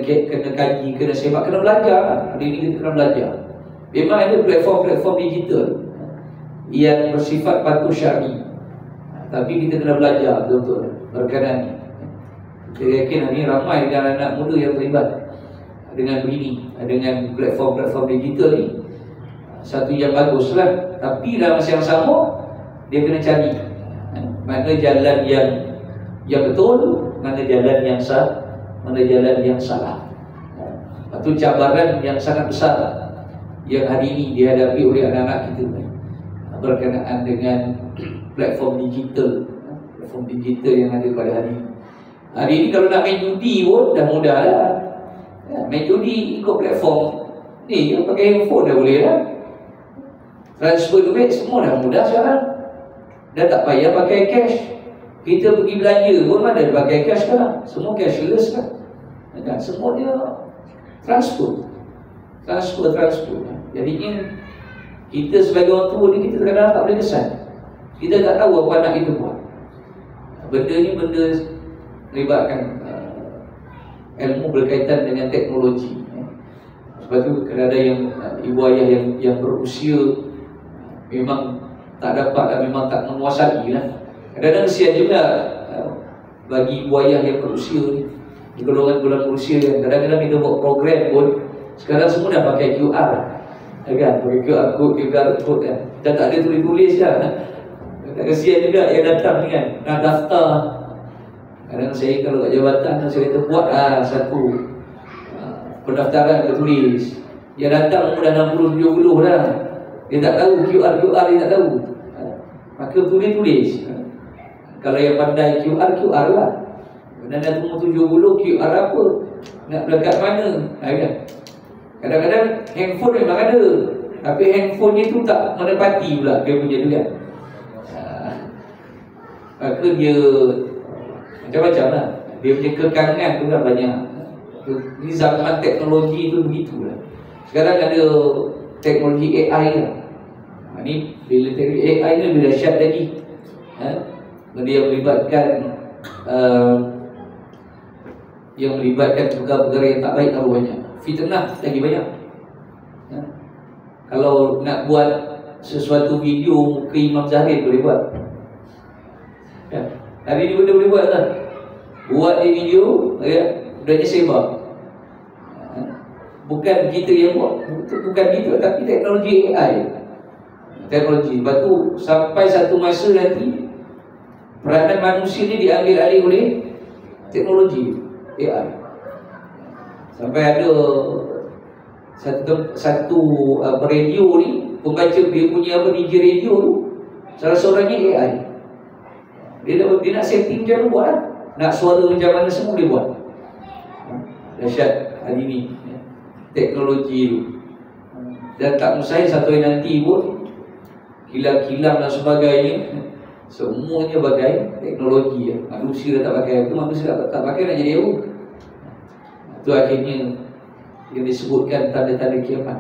kaji, kena semak, kena belajar lah. Hari ni kita kena belajar. Memang ada platform-platform digital yang bersifat patuh syar'i, tapi kita kena belajar betul-betul berkenaan ni. Saya yakin hari ni ramai dengan anak muda yang terlibat dengan begini, dengan platform-platform digital ni. Satu yang bagus lah, tapi dalam masa yang sama dia kena cari mana jalan yang betul, mana jalan yang sah, mana jalan yang salah. Itu cabaran yang sangat besar yang hari ini dihadapi oleh anak-anak kita berkenaan dengan platform digital yang ada pada hari ini. Hari ini kalau nak main judi pun dah mudah lah. Main judi ikut platform ni, yang pakai handphone dah boleh lah. Transfer duit semua dah mudah sekarang. Dah tak payah pakai cash. Kita pergi belanja pun mana dia pakai cash sekarang. Semua cashless kan. Semua dia transfer. Jadinya kita sebagai orang tua ni, kita kadang-kadang tak boleh kesan. Kita tak tahu apa anak kita buat. Benda ni benda melibatkan ilmu berkaitan dengan teknologi. Sebab tu kadang-kadang yang ibu ayah yang berusia memang tak dapat dan memang tak menguasai lah. Kadang-kadang kesian juga bagi ibu ayah yang berusia ni, di golongan berusia yang kadang-kadang kita buat program pun sekarang semua dah pakai QR kan, pakai QR code kan. Dah tak ada tulis-tulis dah. Kesian juga yang datang ni kan, nak daftar. Kadang saya kalau kat jabatan, saya kata buat satu pendaftaran, dia tulis. Yang datang umur dah 60-70 dah. Dia tak tahu QR dia tak tahu. Maka tulis. Kalau yang pandai QR lah. Dan dah umur 70, QR apa? Nak dekat mana? Kan? Kadang-kadang handphone memang ada, tapi handphonenya tu tak menepati pula dia punya tu kan. Maka dia macam-macam lah. Dia punya kekangan tu kan banyak. Di zaman teknologi tu begitulah. Sekarang ada teknologi AI lah. Ni bila teknologi AI ni lebih dahsyat lagi. Dia melibatkan perkara-perkara yang tak baik terlalu banyak. Fitnah lagi banyak. Kalau nak buat sesuatu video muka Imam Zahid boleh buat. Hari ni benda boleh buat tak? Buat di video, budaknya sebar. Bukan kita yang buat, bukan kita, tapi teknologi AI. Teknologi. Lepas tu sampai satu masa nanti peranan manusia ni diambil alih oleh teknologi AI. Sampai ada satu radio ni, pembaca dia punya DJ radio tu, salah seorangnya AI. Dia nak setting macam mana buat lah. Nak suara macam mana semua dia buat. Dahsyat hari ni teknologi tu. Dan tak mustahil satu hari nanti pun kilang-kilang dan sebagainya semuanya pakai teknologi. Manusia dah tak pakai. Itu manusia tak pakai nak jadi apa? Itu akhirnya yang disebutkan tanda-tanda kiamat.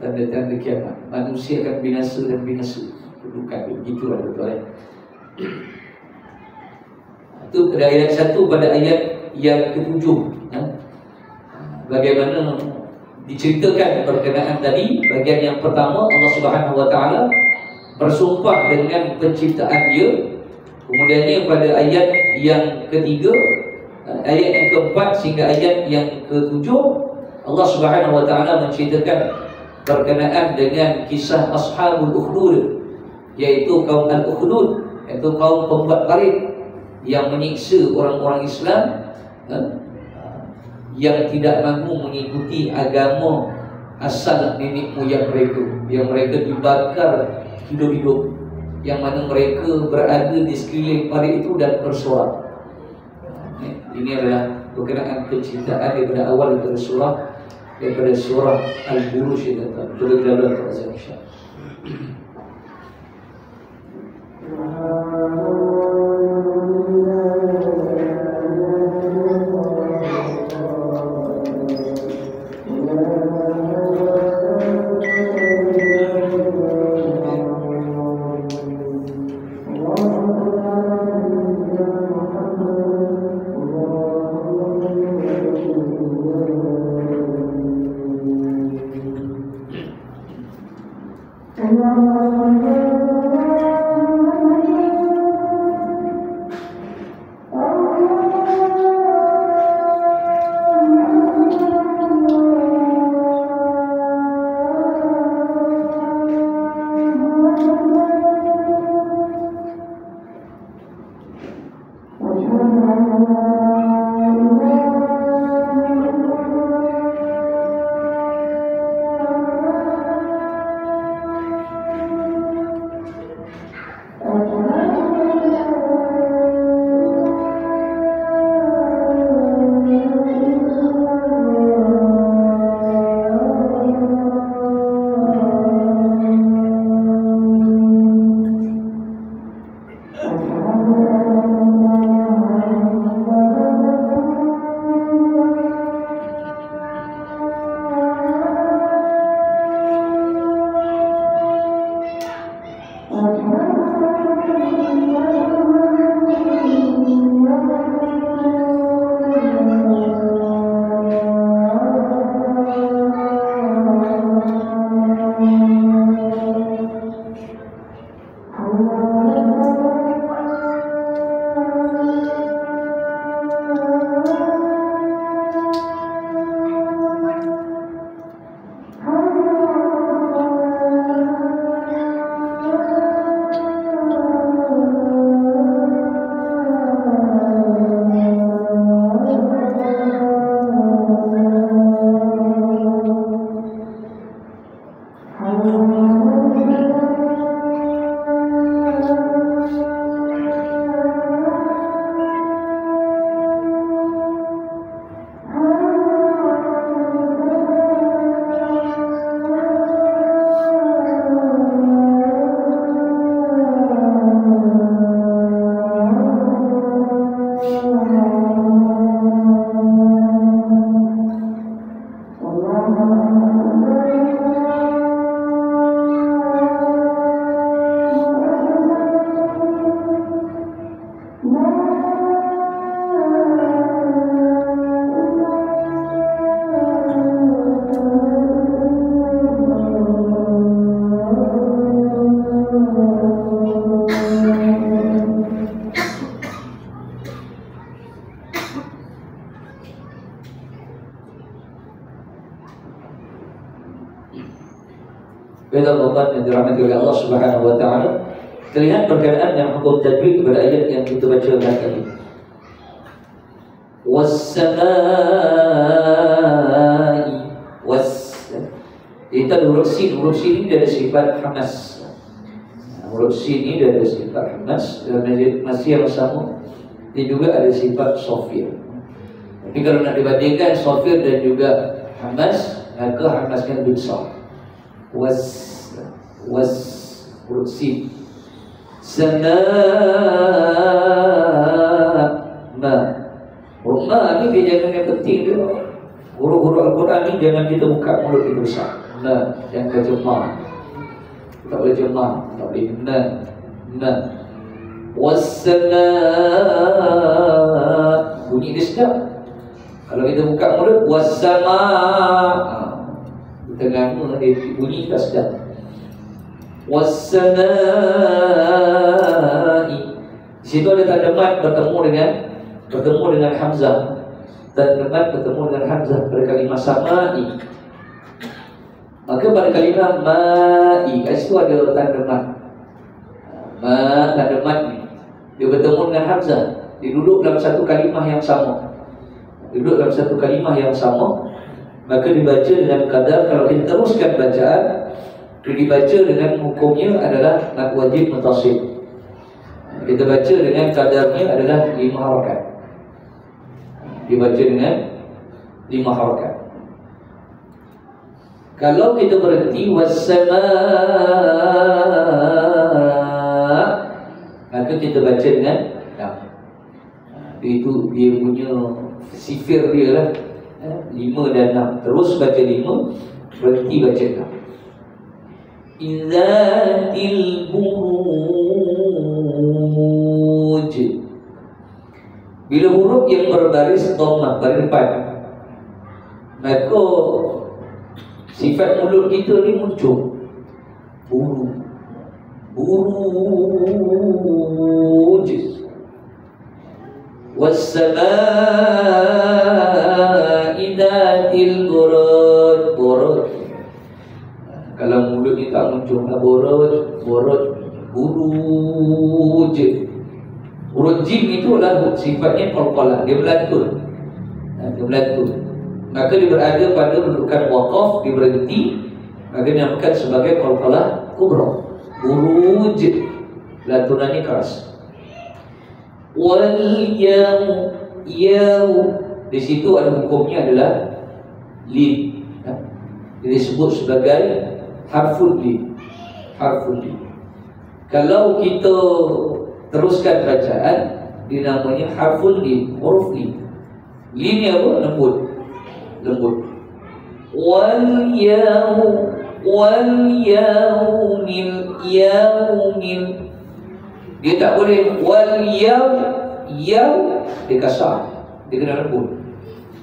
Tanda-tanda kiamat. Manusia akan binasa dan binasa. Bukan begitulah betul. Itu pada ayat 1 pada ayat yang ke-7. Bagaimana diceritakan berkenaan tadi. Bagian yang pertama, Allah Subhanahu Wa Taala bersumpah dengan penciptaan dia. Kemudiannya pada ayat yang ketiga, ayat yang keempat sehingga ayat yang ke-7, Allah Subhanahu Wa Taala menceritakan berkenaan dengan kisah Ashabul Ukhdud, iaitu kaum Al-Ukhdud, iaitu kaum pembuat parit yang menyiksa orang-orang Islam yang tidak mahu mengikuti agama asal nenek moyang mereka, yang mereka dibakar hidup-hidup, yang mana mereka berada di sekeliling parit itu dan bersorak. Ini adalah berkenaan penciptaan daripada awal daripada surah Al-Buruj yang datang. Betul-betul azam insya-Allah. Bapak yang dirahmati oleh Allah Subhanahu wa taala, terlihat berkenaan dengan hukum tajwid pada ayat yang kita baca tadi. Was-samaa'i kita huruf sin ini dari sifat hamas. Huruf sin ini dari sifat hamas dan masih yang sama. Dia juga ada sifat sofir. Tapi kalau nak dibandingkan sofir dan juga hamas, maka hamasnya lebih besar. Was huruf sin. Sama ma. Huruf ma ni dia jangan yang penting dia. Huruf-huruf Al-Quran ni jangan kita buka mulut kita besar. Na, yang baca ma. Tak boleh jema, tak boleh na. Was-samaa, bunyi dia sedap. Kalau kita buka mulut was-samaa, tengah bunyi tak sedap. Was-samaa'i, di situ ada tanda mat bertemu dengan hamzah. Tanda mat bertemu dengan hamzah pada kalimah sama'i. Maka pada kalimah ma'i, kat situ ada tanda mat. Tanda mat ni dia bertemu dengan hamzah, dia duduk dalam satu kalimah yang sama. Maka dibaca dengan kadar, kalau kita teruskan bacaan, dibaca dengan hukumnya adalah nak wajib mutasil. Kita baca dengan kadarnya adalah 5 harakat. Dibaca dengan 5 harakat. Kalau kita berhenti was-samaa, maka kita baca dengan 6. Itu dia punya sifir dia lah, 5 dan 6. Terus baca 5, berhenti baca 6. Idzatil buruj. Bila huruf yang berbaris dhammah baris depan, maka sifat mulut kita ni muncul. Buruj. Was-samaa'i dzatil buruj. Kalau mulut ni tak muncul, buruj. Huruf jim itu adalah sifatnya qalqalah, dia melantun. Maka dia berada pada kedudukan waqaf, dia berhenti, maka dinamakan sebagai qalqalah kubra. Buruj, lantunannya keras. Wal yaw, di situ ada hukumnya adalah lin. Dia disebut sebagai harful lin. Kalau kita teruskan bacaan, dinamanya harful lin, huruf lin. Lin ni apa? Lembut. Wal yaumil. Dia tak boleh wal yaw dia kasar, dia kena lembut.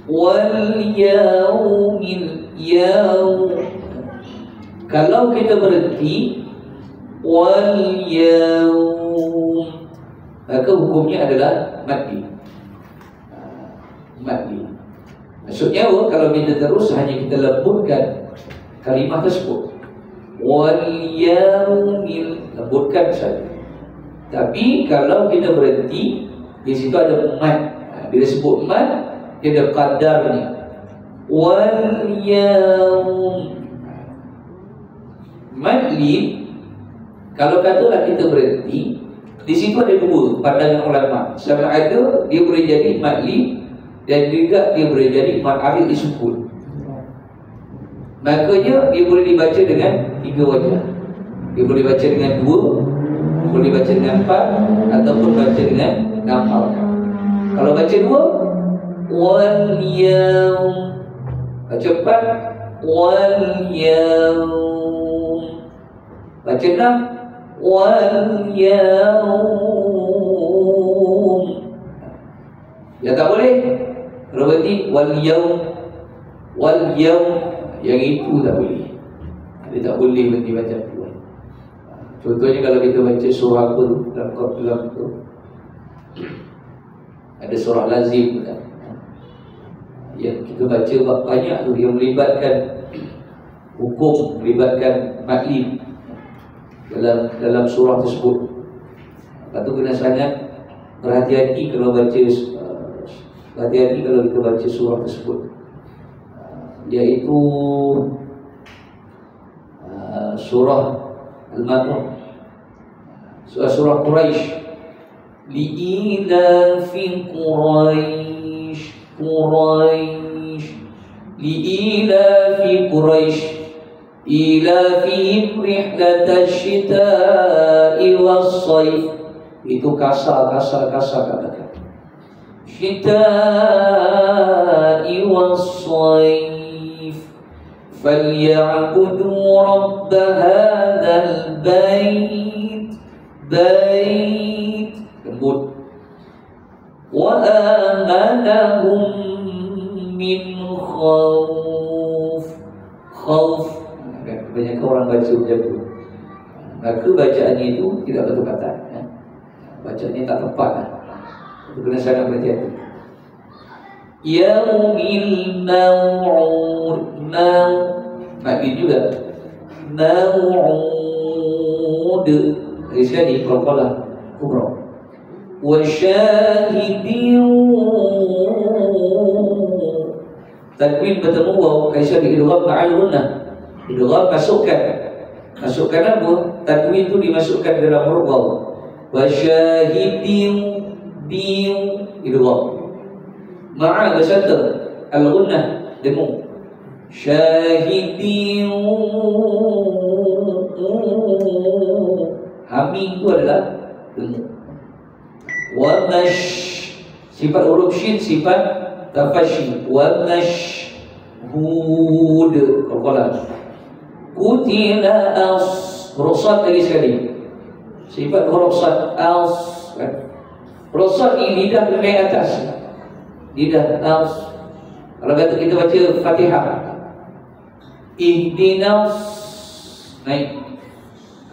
Wal yaumil. Kalau kita berhenti wal yaum, maka hukumnya adalah mati. Maksudnya kalau kita terus hanya kita lembutkan kalimah tersebut, wal yaumil, lembutkan saja. Tapi kalau kita berhenti, di situ ada mat. Bila sebut mat, dia ada qadarnya. Wal yaum. Madlib, kalau katalah kita berhenti, di situ ada 2 pandangan ulama. Sama ada dia boleh jadi madlib dan juga dia boleh jadi mad arid disukun. Makanya dia boleh dibaca dengan 3 wajah. Dia boleh baca dengan 2, boleh baca dengan 4, ataupun baca dengan 6 harakat. Kalau baca 2, wal yaum, baca 4, wal yaum. Baca 6, wal yaum. Ya tak boleh. Kalau berhenti wal yaum, yang itu tak boleh. Dia tak boleh berhenti baca tu. Contohnya kalau kita baca surah apa tu, dalam tu ada surah lazim kan? Yang kita baca banyak tu, yang melibatkan hukum melibatkan maklum dalam surah tersebut. Lepas tu kena sangat berhati-hati kalau baca hati-hati kalau kita baca surah tersebut, iaitu surah Al-Ma'idah, surah Quraisy. Li'ilafi Quraisy li'ilafi Quraisy ilafihim rihlatash syita'i was-sayf. Itu kasar katakan. Syita'i was-sayf falyabudu rabb hadzal bait lembut wa amanahum min khauf. Banyak orang baca macam tu, maka bacaannya itu tidak betul-betul, bacaannya tak tepat. Itu kena sangat berhati-hati. Yaumil maw'ud, maklum juga maw'ud dari sini qalqalah kubra. Wa syahidin, tanwin bertemu waw kaisar diidgham ma'al gunnah. Idgham masukkan apa? Tanwin itu dimasukkan dalam huruf waw. Wa syahidin idgham ma'a beserta al-gunnah demu. Syahidin hamim itu adalah demu. Wa mash, sifat huruf shin sifat tafashi. Wa mashhud qalqalah. Kutila rosat lagi sekali, sifat huruf sad huruf sad ini lidah naik atas, lidah kalau kata kita baca Fatihah, ihdinas naik.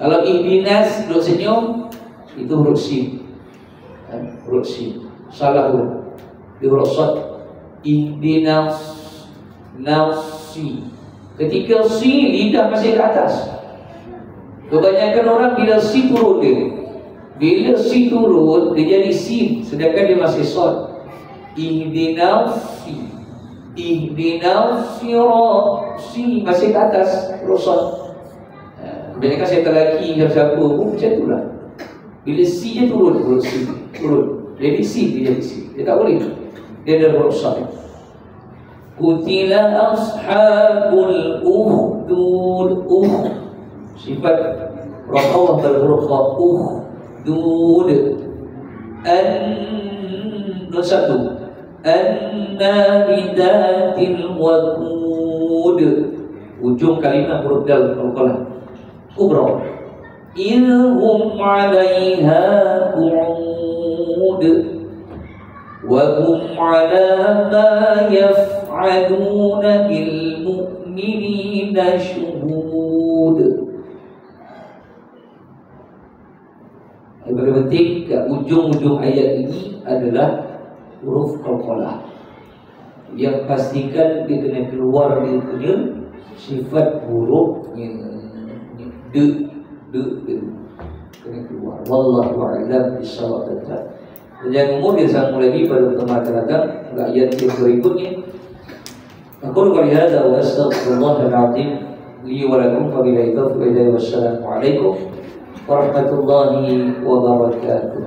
Kalau ihdinas duduk senyum, itu huruf sin, huruf sin salah huruf di huruf sad. Ihdinas nafsi, ketika si lidah masih ke atas. Kebanyakan orang bila si turun dia, bila si turun dia jadi sin, sedangkan dia masih sad. Ihdinas si masih ke atas rosad. Kebanyakan saya lelaki siapa pun macam tu lah, bila si dia turun, turun jadi si, dia jadi si, dia tak boleh, dia ada rosad. Kutila ashabul ukhdud, sifat raqawah berhuruf kha, ukhdud. Satu an-naridatil waqud, ujung kalimat huruf dal qalqalah kubra. Idhum 'alaiha qu'ud wa hum 'ala ma yaf'aluna bil mu'minina syuhud. Yang paling penting kat ujung-ujung ayat ini adalah huruf qalqalah, yang pastikan dia kena keluar dia punya sifat huruf yang kena keluar. Wallahu a'lam bishawab. Jangan kemudian sambung lagi pada pertemuan akan datang pada ayat yang berikutnya. Aku qali hadza wa astaghfirullahal azim li wa lakum wa billahi taufiq. Wassalamu alaikum warahmatullahi wabarakatuh.